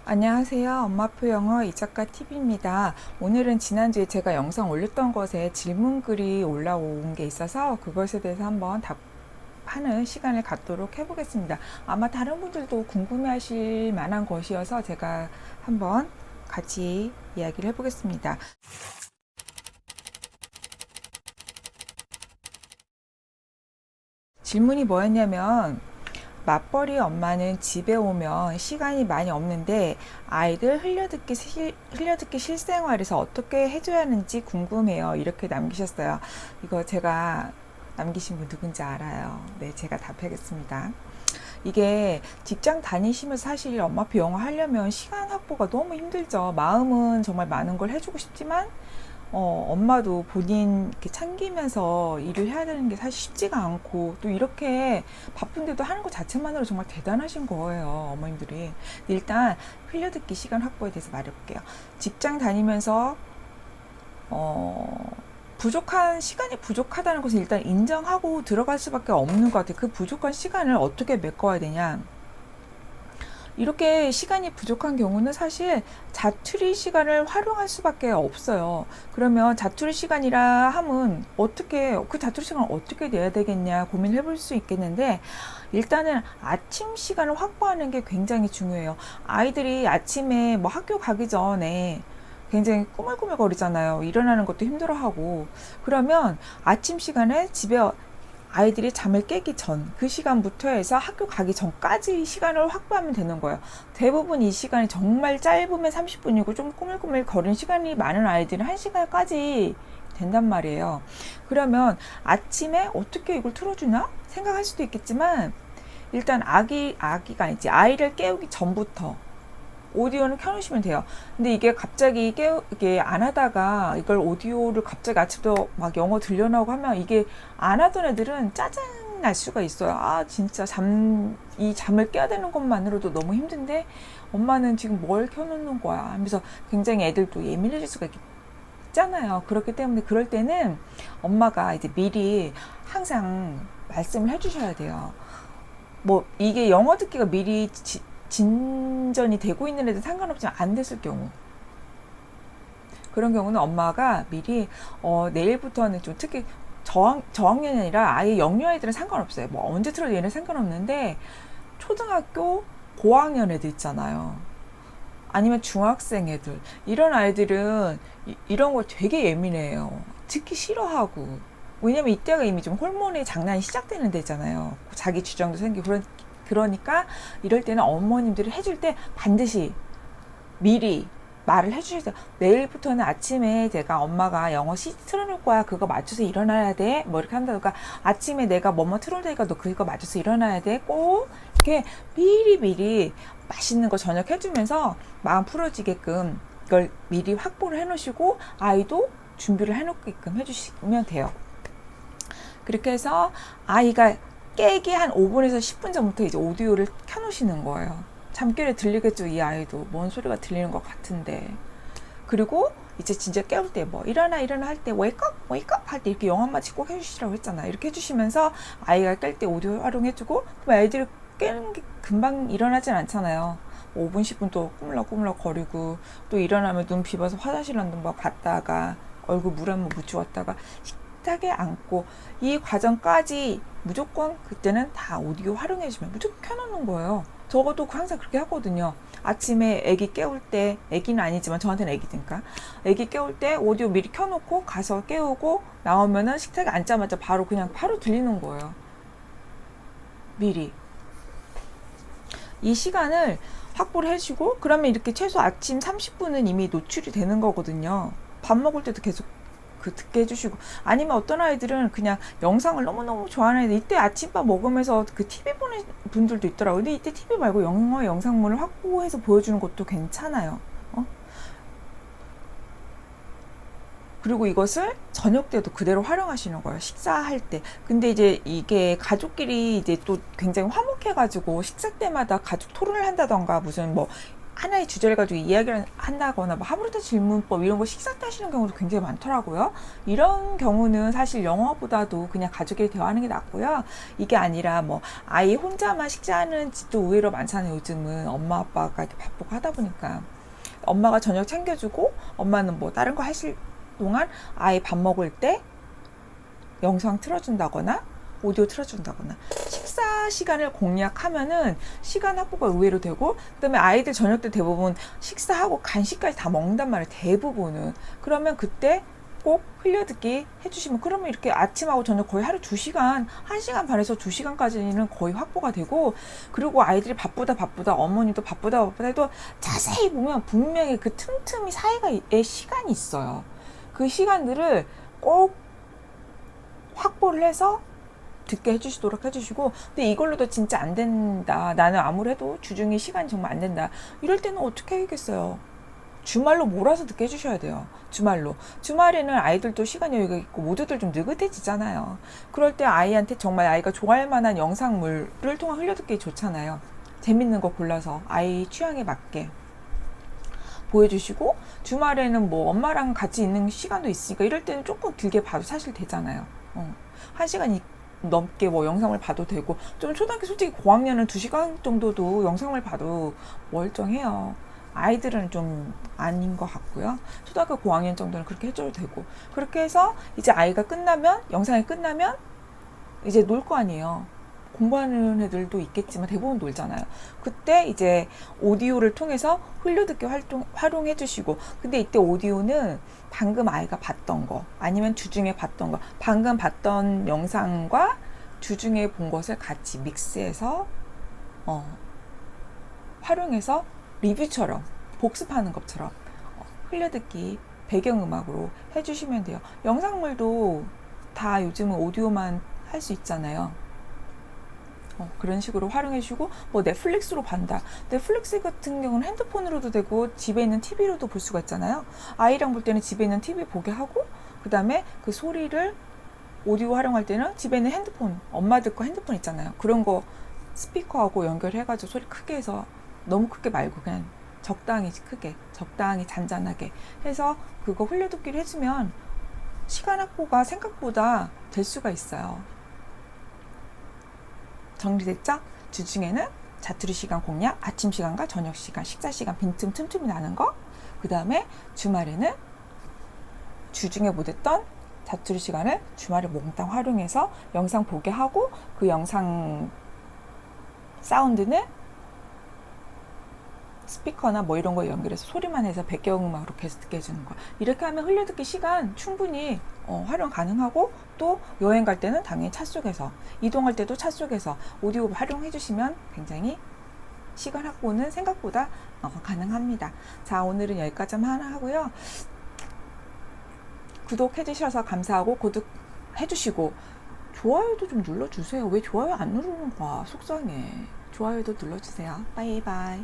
안녕하세요. 엄마표 영어 이작가 TV입니다. 오늘은 지난주에 제가 영상 올렸던 것에 질문글이 올라온 게 있어서 그것에 대해서 한번 답하는 시간을 갖도록 해보겠습니다. 아마 다른 분들도 궁금해하실 만한 것이어서 제가 한번 같이 이야기를 해보겠습니다. 질문이 뭐였냐면, 맞벌이 엄마는 집에 오면 시간이 많이 없는데 아이들 흘려듣기 실생활에서 어떻게 해줘야 하는지 궁금해요. 이렇게 남기셨어요. 이거 제가 남기신 분 누군지 알아요. 네, 제가 답하겠습니다. 이게 직장 다니시면서 사실 엄마표 영어 하려면 시간 확보가 너무 힘들죠. 마음은 정말 많은 걸 해주고 싶지만 엄마도 본인 이렇게 챙기면서 일을 해야 되는 게 사실 쉽지가 않고, 또 이렇게 바쁜데도 하는 것 자체만으로 정말 대단하신 거예요, 어머님들이. 일단 흘려듣기 시간 확보에 대해서 말해볼게요. 직장 다니면서 시간이 부족하다는 것을 일단 인정하고 들어갈 수밖에 없는 것 같아요. 그 부족한 시간을 어떻게 메꿔야 되냐, 이렇게 시간이 부족한 경우는 사실 자투리 시간을 활용할 수밖에 없어요. 그러면 자투리 시간이라 함은 어떻게, 그 자투리 시간을 어떻게 내야 되겠냐 고민해 볼 수 있겠는데, 일단은 아침 시간을 확보하는 게 굉장히 중요해요. 아이들이 아침에 뭐 학교 가기 전에 굉장히 꾸물꾸물 거리잖아요. 일어나는 것도 힘들어하고. 그러면 아침 시간에 집에 아이들이 잠을 깨기 전, 그 시간부터 해서 학교 가기 전까지 시간을 확보하면 되는 거예요. 대부분 이 시간이 정말 짧으면 30분이고 좀 꾸물꾸물 거리는 시간이 많은 아이들은 1시간까지 된단 말이에요. 그러면 아침에 어떻게 이걸 틀어주나 생각할 수도 있겠지만, 일단 아기가 아니지, 아이를 깨우기 전부터 오디오는 켜놓으시면 돼요. 근데 이게 갑자기 이게 안 하다가 이걸 오디오를 갑자기 아침부터 막 영어 들려나오고 하면, 이게 안 하던 애들은 짜증 날 수가 있어요. 아, 진짜 이 잠을 깨야 되는 것만으로도 너무 힘든데 엄마는 지금 뭘 켜놓는 거야 하면서 굉장히 애들도 예민해질 수가 있잖아요. 그렇기 때문에 그럴 때는 엄마가 이제 미리 항상 말씀을 해주셔야 돼요. 뭐 이게 영어 듣기가 미리 진전이 되고 있는 애들 상관없지만 안 됐을 경우, 그런 경우는 엄마가 미리 내일부터는 좀, 특히 저학년이 아니라 아예 영유 아이들은 상관없어요. 뭐 언제 틀어도 얘는 상관없는데, 초등학교 고학년 애들 있잖아요. 아니면 중학생 애들, 이런 아이들은 이런 거 되게 예민해요. 듣기 싫어하고. 왜냐면 이때가 이미 좀 호르몬의 장난이 시작되는 데잖아요. 자기 주장도 생기고. 그러니까 이럴 때는 어머님들이 해줄 때 반드시 미리 말을 해주셔야 돼요. 내일부터는 아침에 내가 엄마가 영어 틀어놓을 거야. 그거 맞춰서 일어나야 돼. 뭐 이렇게 한다든가, 아침에 내가 뭐뭐 틀어놓을 테니까 너 그거 맞춰서 일어나야 돼. 꼭 이렇게 미리 맛있는 거 저녁 해주면서 마음 풀어지게끔 이걸 미리 확보를 해놓으시고, 아이도 준비를 해놓게끔 해주시면 돼요. 그렇게 해서 아이가 깨기 한 5분에서 10분 전부터 이제 오디오를 켜놓으시는 거예요. 잠결에 들리겠죠, 이 아이도. 뭔 소리가 들리는 것 같은데. 그리고 이제 진짜 깨울 때, 뭐 일어나 할 때 wake up 할 때 이렇게 영어마치 꼭 해주시라고 했잖아요. 이렇게 해주시면서 아이가 깰 때 오디오 활용해주고, 그럼 아이들이 깨는 게 금방 일어나진 않잖아요. 5분 10분 또 꾸물럭 거리고, 또 일어나면 눈 비봐서 화장실 한번 갔다가 얼굴 물 한번 묻혀왔다가 식탁에 앉고, 이 과정까지 무조건 그때는 다 오디오 활용해주면 무조건 켜놓는 거예요. 저도 항상 그렇게 하거든요. 아침에 애기 깨울 때, 애기는 아니지만 저한테는 애기니까, 애기 깨울 때 오디오 미리 켜놓고 가서 깨우고 나오면은 식탁에 앉자마자 바로 들리는 거예요. 미리 이 시간을 확보를 해주고, 그러면 이렇게 최소 아침 30분은 이미 노출이 되는 거거든요. 밥 먹을 때도 계속 듣게 해주시고, 아니면 어떤 아이들은 그냥 영상을 너무너무 좋아하는 애들, 이때 아침밥 먹으면서 그 TV 보는 분들도 있더라고요. 근데 이때 TV 말고 영어 영상물을 확보해서 보여주는 것도 괜찮아요. 그리고 이것을 저녁 때도 그대로 활용하시는 거예요. 식사할 때. 근데 이제 이게 가족끼리 이제 또 굉장히 화목해가지고 식사 때마다 가족 토론을 한다던가, 무슨 뭐 하나의 주제를 가지고 이야기를 한다거나 뭐 하브르트 질문법 이런 거 식사 때 하시는 경우도 굉장히 많더라고요. 이런 경우는 사실 영어보다도 그냥 가족끼리 대화하는 게 낫고요. 이게 아니라 뭐 아이 혼자만 식사하는 집도 의외로 많잖아요. 요즘은 엄마 아빠가 이렇게 바쁘고 하다 보니까 엄마가 저녁 챙겨주고 엄마는 뭐 다른 거 하실 동안 아이 밥 먹을 때 영상 틀어준다거나 오디오 틀어준다거나 식사 시간을 공략하면은 시간 확보가 의외로 되고, 그다음에 아이들 저녁 때 대부분 식사하고 간식까지 다 먹는단 말이에요. 대부분은. 그러면 그때 꼭 흘려듣기 해주시면, 그러면 이렇게 아침하고 저녁 거의 하루 2시간, 1시간 반에서 2시간까지는 거의 확보가 되고, 그리고 아이들이 바쁘다 어머니도 바쁘다 해도 자세히 보면 분명히 그 틈틈이 사이가의 시간이 있어요. 그 시간들을 꼭 확보를 해서 듣게 해주시도록 해주시고, 근데 이걸로도 진짜 안 된다, 나는 아무래도 주중에 시간이 정말 안 된다, 이럴 때는 어떻게 하겠어요? 주말로 몰아서 듣게 해주셔야 돼요. 주말에는 아이들도 시간 여유가 있고 모두들 좀 느긋해지잖아요. 그럴 때 아이한테 정말 아이가 좋아할 만한 영상물을 통해 흘려듣기 좋잖아요. 재밌는 거 골라서 아이 취향에 맞게 보여주시고, 주말에는 뭐 엄마랑 같이 있는 시간도 있으니까 이럴 때는 조금 길게 봐도 사실 되잖아요. 1시간 넘게 뭐 영상을 봐도 되고, 좀 초등학교 솔직히 고학년은 2시간 정도도 영상을 봐도 멀쩡해요. 아이들은 좀 아닌 것 같고요. 초등학교 고학년 정도는 그렇게 해줘도 되고, 그렇게 해서 이제 아이가 끝나면, 영상이 끝나면 이제 놀 거 아니에요. 공부하는 애들도 있겠지만 대부분 놀잖아요. 그때 이제 오디오를 통해서 흘려듣기 활용해 주시고, 근데 이때 오디오는 방금 아이가 봤던 거 아니면 주중에 봤던 거, 방금 봤던 영상과 주중에 본 것을 같이 믹스해서 활용해서 리뷰처럼 복습하는 것처럼 흘려듣기 배경음악으로 해주시면 돼요. 영상물도 다 요즘은 오디오만 할 수 있잖아요. 그런 식으로 활용해 주시고, 뭐 넷플릭스로 반다. 넷플릭스 같은 경우는 핸드폰으로도 되고 집에 있는 TV로도 볼 수가 있잖아요. 아이랑 볼 때는 집에 있는 TV 보게 하고, 그 다음에 그 소리를 오디오 활용할 때는 집에 있는 핸드폰, 엄마들 거 핸드폰 있잖아요. 그런 거 스피커하고 연결해가지고 소리 크게 해서, 너무 크게 말고 그냥 적당히 크게, 적당히 잔잔하게 해서 그거 흘려듣기를 해주면 시간 확보가 생각보다 될 수가 있어요. 정리됐죠? 주중에는 자투리 시간 공략, 아침 시간과 저녁 시간, 식사 시간 빈틈 틈틈이 나는 거. 그 다음에 주말에는 주중에 못했던 자투리 시간을 주말에 몽땅 활용해서 영상 보게 하고, 그 영상 사운드는 스피커나 뭐 이런 거 연결해서 소리만 해서 배경음악으로 계속 듣게 해주는 거. 이렇게 하면 흘려듣기 시간 충분히 활용 가능하고, 또 여행 갈 때는 당연히 차 속에서, 이동할 때도 차 속에서 오디오 활용해 주시면 굉장히 시간 확보는 생각보다 가능합니다. 자, 오늘은 여기까지만 하고요. 구독해 주셔서 감사하고, 구독해 주시고 좋아요도 좀 눌러주세요. 왜 좋아요 안 누르는 거야, 속상해. 좋아요도 눌러주세요. 바이바이.